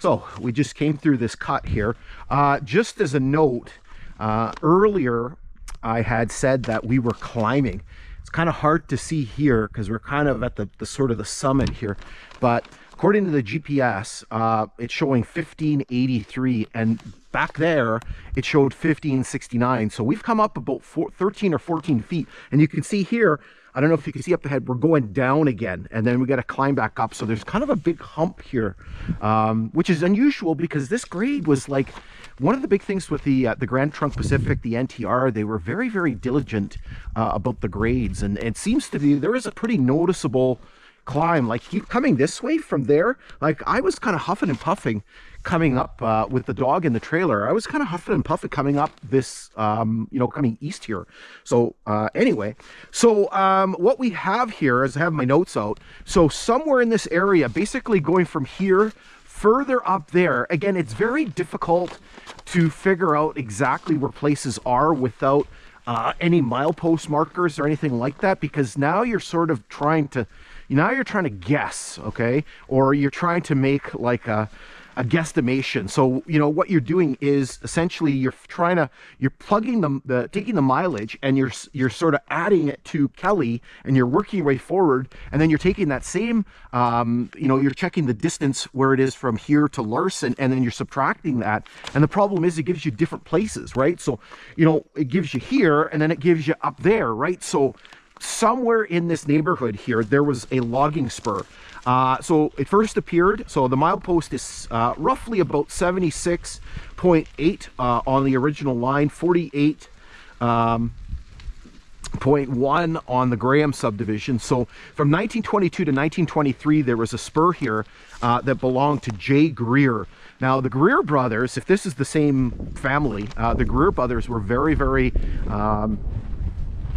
So we just came through this cut here. Just as a note, earlier I had said that we were climbing. It's kind of hard to see here because we're kind of at the sort of the summit here, but according to the GPS, it's showing 1583, and back there it showed 1569. So we've come up about 13 or 14 feet, and you can see here, I don't know if you can see up ahead, we're going down again, and then we got to climb back up. So there's kind of a big hump here, which is unusual because this grade was like one of the big things with the Grand Trunk Pacific, the NTR. They were very, very diligent about the grades, and it seems to be there is a pretty noticeable climb. Like, keep coming this way from there. Like, I was kind of huffing and puffing coming up with the dog in the trailer. I was kind of huffing and puffing coming up this you know, coming east here. So anyway, so what we have here is, I have my notes out, so somewhere in this area, basically going from here further up there, again, it's very difficult to figure out exactly where places are without any milepost markers or anything like that, because now you're sort of trying to, now you're trying to guess, okay? Or you're trying to make like a guesstimation. So, you know, what you're doing is essentially you're plugging taking the mileage, and you're sort of adding it to Kelly, and you're working your way forward, and then you're taking that same, you know, you're checking the distance where it is from here to Larson, and then you're subtracting that. And the problem is it gives you different places, right? So, you know, it gives you here, and then it gives you up there, right? So somewhere in this neighborhood here, there was a logging spur. So it first appeared, so the milepost is roughly about 76.8 on the original line, 48.1 on the Graham subdivision. So from 1922 to 1923, there was a spur here that belonged to J. Greer. Now, the Greer brothers, if this is the same family, the Greer brothers were very, very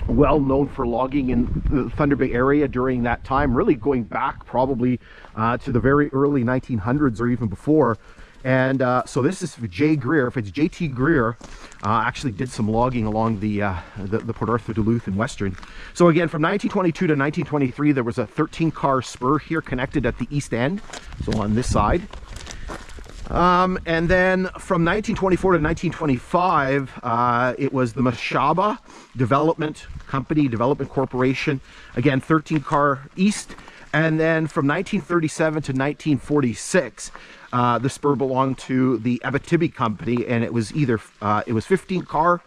well known for logging in the Thunder Bay area during that time, really going back probably to the very early 1900s or even before. And so this is J. Greer. If it's J.T. Greer, actually did some logging along the Port Arthur, Duluth, and Western. So again, from 1922 to 1923, there was a 13-car spur here connected at the east end, so on this side. And then from 1924 to 1925, it was the Mashaba Development Corporation, again 13-car east. And then from 1937 to 1946, the spur belonged to the Abitibi Company, and it was either it was 15-car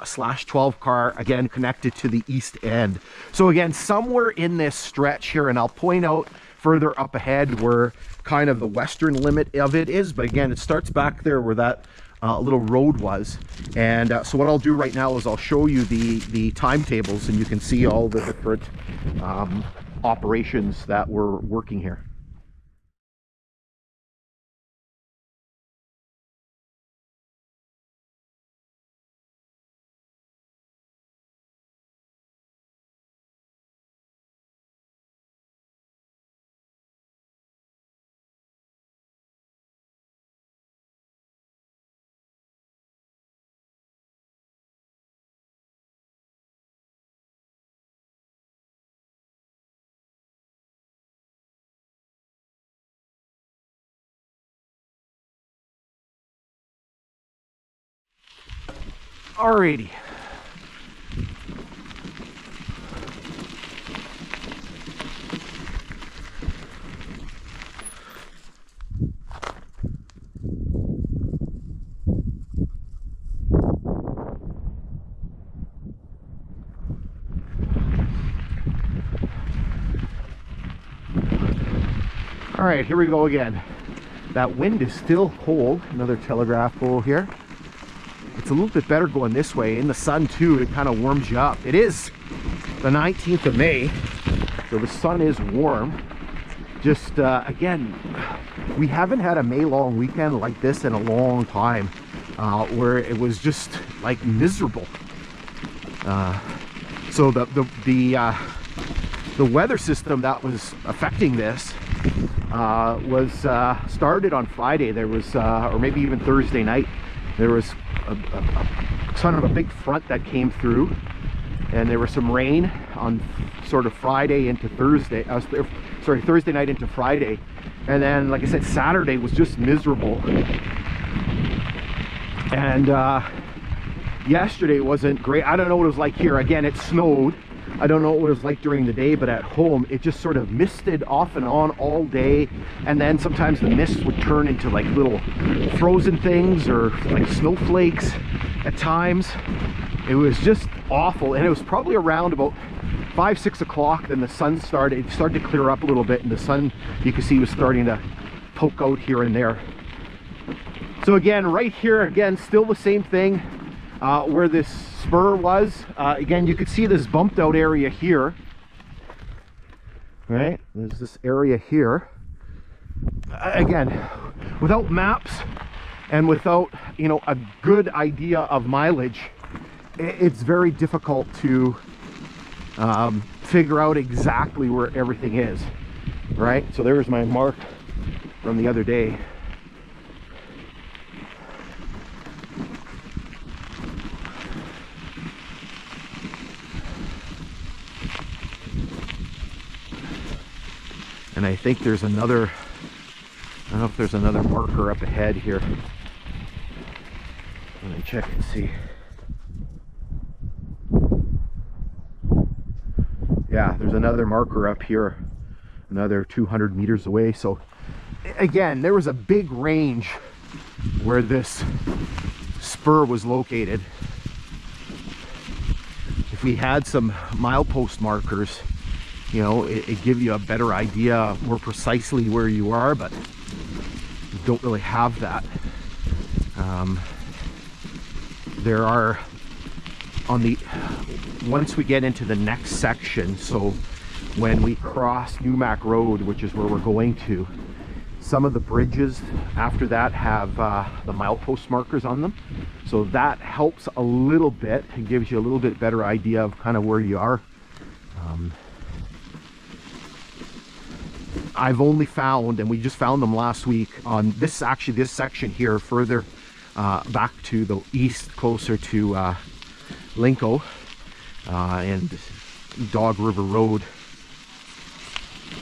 slash 12-car, again connected to the east end. So again, somewhere in this stretch here, and I'll point out further up ahead where kind of the western limit of it is, but again, it starts back there where that little road was. And so what I'll do right now is I'll show you the timetables, and you can see all the different operations that were working here. Alrighty. All right, here we go again. That wind is still cold. Another telegraph pole here. It's a little bit better going this way. In the sun too, it kind of warms you up. It is the 19th of May, so the sun is warm. Just again, we haven't had a May long weekend like this in a long time, where it was just like miserable. So the weather system that was affecting this was started on Friday. There was or maybe even Thursday night, there was a kind of a big front that came through, and there was some rain on sort of Friday into Thursday, sorry, Thursday night into Friday, and then like I said, Saturday was just miserable. And yesterday wasn't great. I don't know what it was like here. Again, it snowed. I don't know what it was like during the day, but at home it just sort of misted off and on all day, and then sometimes the mist would turn into like little frozen things or like snowflakes at times. It was just awful, and it was probably around about 5-6 o'clock then the sun started to clear up a little bit, and the sun, you can see, was starting to poke out here and there. So again, right here, again, still the same thing. Where this spur was, again, you could see this bumped out area here, right? There's this area here. Again, without maps and without, you know, a good idea of mileage, it's very difficult to figure out exactly where everything is, right? So there's my mark from the other day. And I think there's another, I don't know if there's another marker up ahead here. Let me check and see. Yeah, there's another marker up here, another 200 meters away. So again, there was a big range where this spur was located. If we had some milepost markers, you know, it give you a better idea more precisely where you are, but you don't really have that. There are, on the, once we get into the next section, so when we cross Newmac Road, which is where we're going to, some of the bridges after that have the milepost markers on them. So that helps a little bit and gives you a little bit better idea of kind of where you are. I've only found, and we just found them last week on this, actually this section here further back to the east, closer to Linco and Dog River Road.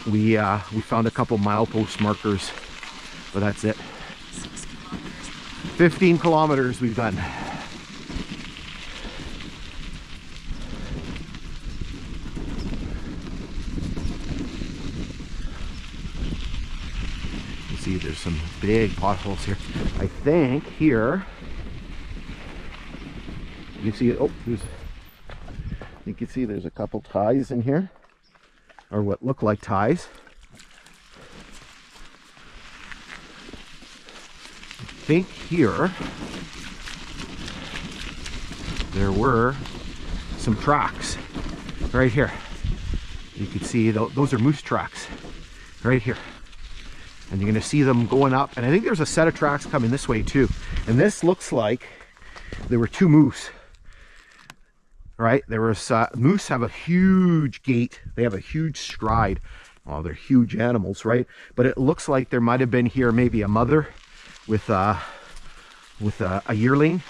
We found a couple milepost markers, but that's it. 15 kilometers we've done. See, there's some big potholes here. I think here you can see, oh, you can see there's a couple ties in here, or what look like ties. I think here there were some tracks right here. You can see those are moose tracks right here. And you're going to see them going up, and I think there's a set of tracks coming this way too. And this looks like there were two moose, right? There was moose have a huge gait, they have a huge stride. Well, they're huge animals, right? But it looks like there might have been here maybe a mother with a yearling.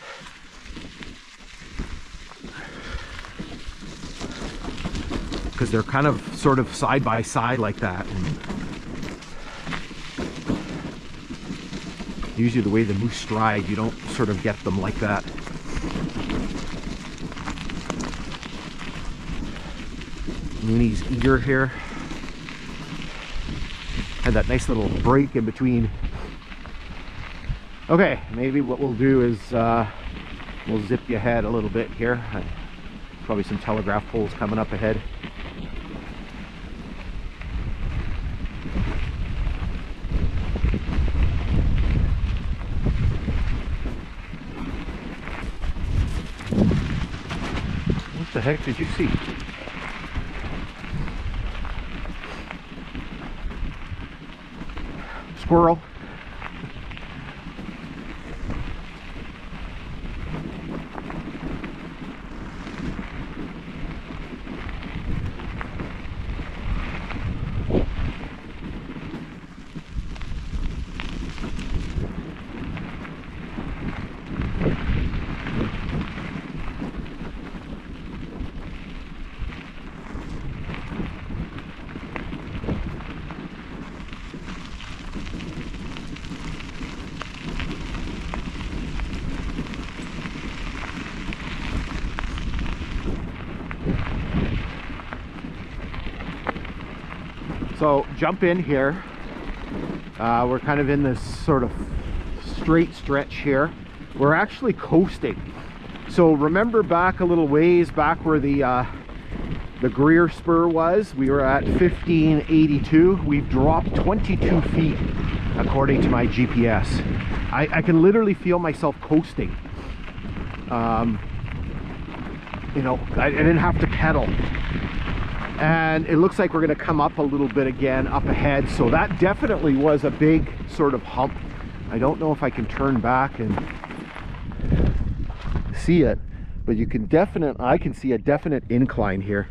Because they're kind of sort of side by side like that. And usually the way the moose stride, you don't sort of get them like that. Mooney's eager here. Had that nice little break in between. Okay, maybe what we'll do is we'll zip you ahead a little bit here. Probably some telegraph poles coming up ahead. What the heck did you see? Squirrel. So jump in here. We're kind of in this sort of straight stretch here. We're actually coasting. So remember back a little ways back where the Greer spur was, we were at 1582. We've dropped 22 feet according to my GPS. I can literally feel myself coasting. You know, I didn't have to pedal. And it looks like we're going to come up a little bit again up ahead. So that definitely was a big sort of hump. I don't know if I can turn back and see it, but you can I can see a definite incline here.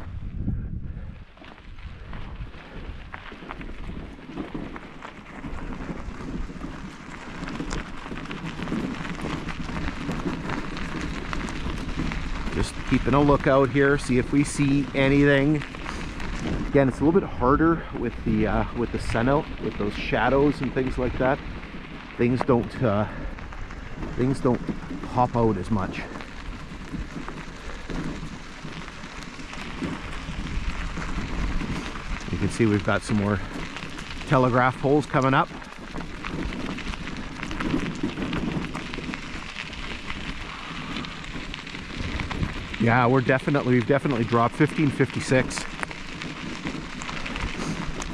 Just keeping a lookout here, see if we see anything. Again, it's a little bit harder with the sun out, with those shadows and things like that. Things don't pop out as much. You can see we've got some more telegraph poles coming up. Yeah, we've definitely dropped 1556.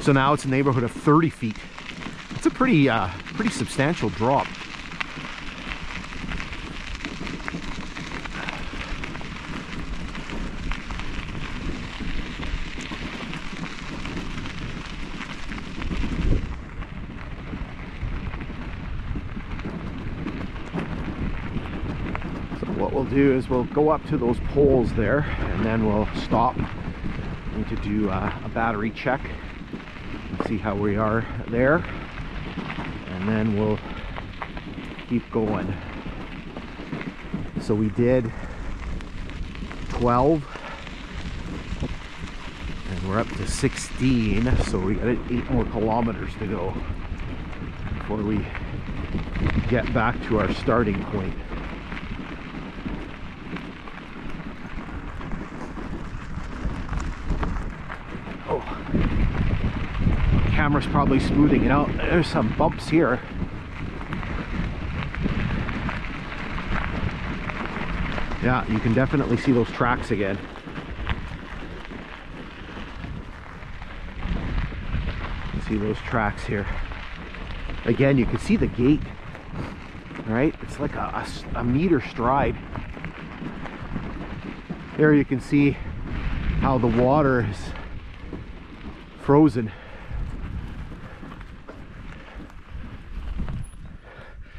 So now it's a neighborhood of 30 feet. It's a pretty substantial drop. What we'll do is we'll go up to those poles there, and then we'll stop. Need to do a battery check and see how we are there, and then we'll keep going. So we did 12, and we're up to 16, so we got 8 more kilometers to go before we get back to our starting point. Camera's probably smoothing it out. There's some bumps here. Yeah, you can definitely see those tracks again. You can see those tracks here. Again, you can see the gate, right? It's like a meter stride. There you can see how the water is frozen.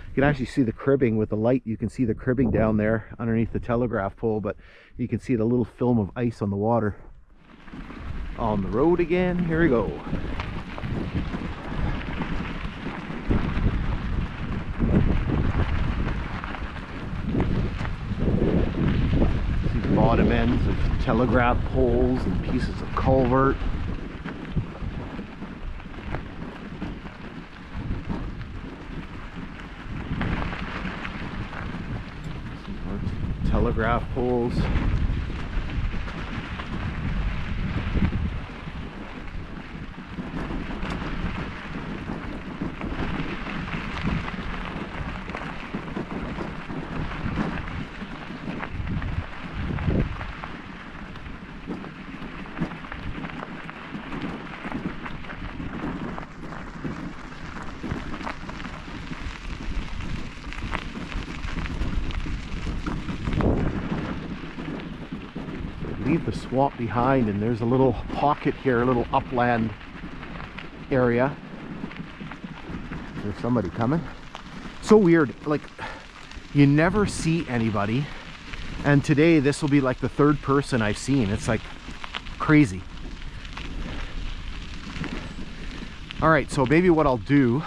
You can actually see the cribbing with the light. You can see the cribbing down there underneath the telegraph pole, but you can see the little film of ice on the water. On the road again, here we go. See the bottom ends of telegraph poles and pieces of culvert. Telegraph poles. Leave the swamp behind, and there's a little pocket here, a little upland area. There's somebody coming. So weird, like you never see anybody, and today this will be like the third person I've seen. It's like crazy. All right, so maybe what I'll do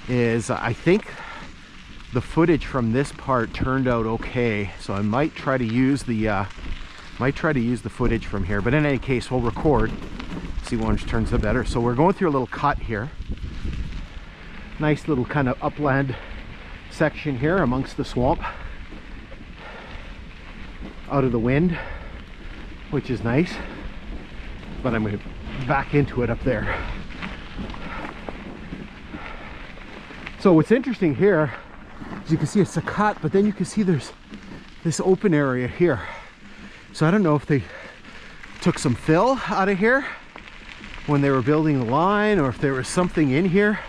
is I think the footage from this part turned out okay, so I might try to use the footage from here, but in any case we'll record, see which turns out better. So we're going through a little cut here, nice little kind of upland section here amongst the swamp, out of the wind, which is nice. But I'm going to back into it up there. So what's interesting here is you can see it's a cut, but then you can see there's this open area here. So I don't know if they took some fill out of here when they were building the line, or if there was something in here.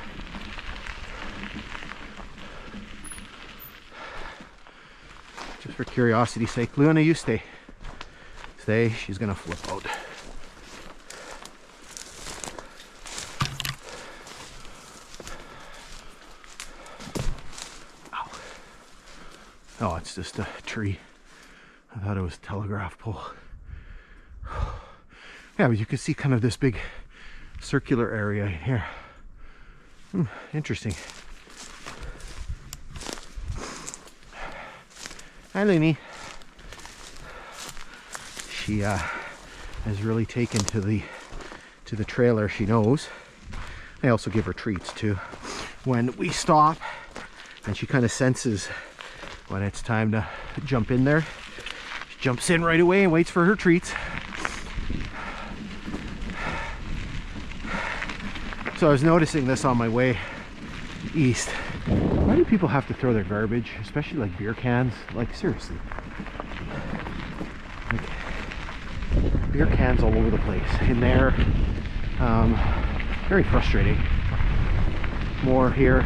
Just for curiosity's sake. Luna, you stay. Stay, she's gonna flip out. Ow. Oh, it's just a tree. I thought it was a telegraph pole. Yeah, but you can see kind of this big circular area here. Interesting. Hi, Looney. She has really taken to the trailer. She knows. I also give her treats too when we stop, and she kind of senses when it's time to jump in there. She jumps in right away and waits for her treats. So I was noticing this on my way east. Why do people have to throw their garbage, especially like beer cans? Like, seriously. Like, beer cans all over the place in there. Very frustrating. More here.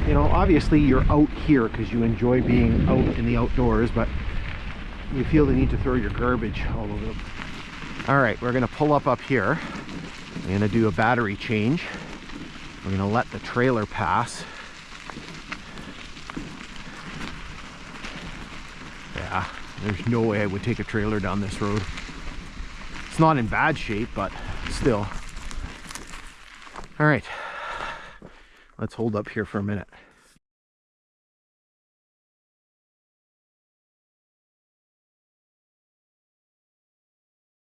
You know, obviously you're out here because you enjoy being out in the outdoors, but you feel the need to throw your garbage all over them. All right, we're gonna pull up here. I'm gonna do a battery change. We're gonna let the trailer pass. Yeah, there's no way I would take a trailer down this road. It's not in bad shape, but still. All right, let's hold up here for a minute.